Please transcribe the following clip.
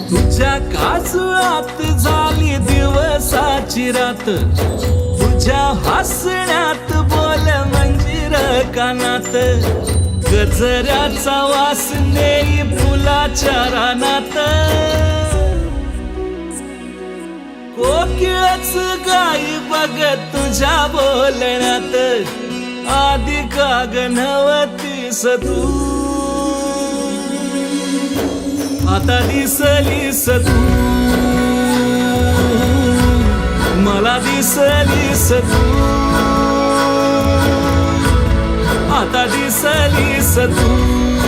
तुझ्या काजळात झाली दिवसाची रात, तुझ्या हसण्यात बोल मंजिर कानात, गजऱ्याचा वास नेई फुलाच्या रानात, कोकिळच गाई बघ तुझ्या बोलण्यात, आधी का गणवतीस तू, आता दिसलीस तू, मला दिसलीस तू, आता दिसलीस तू.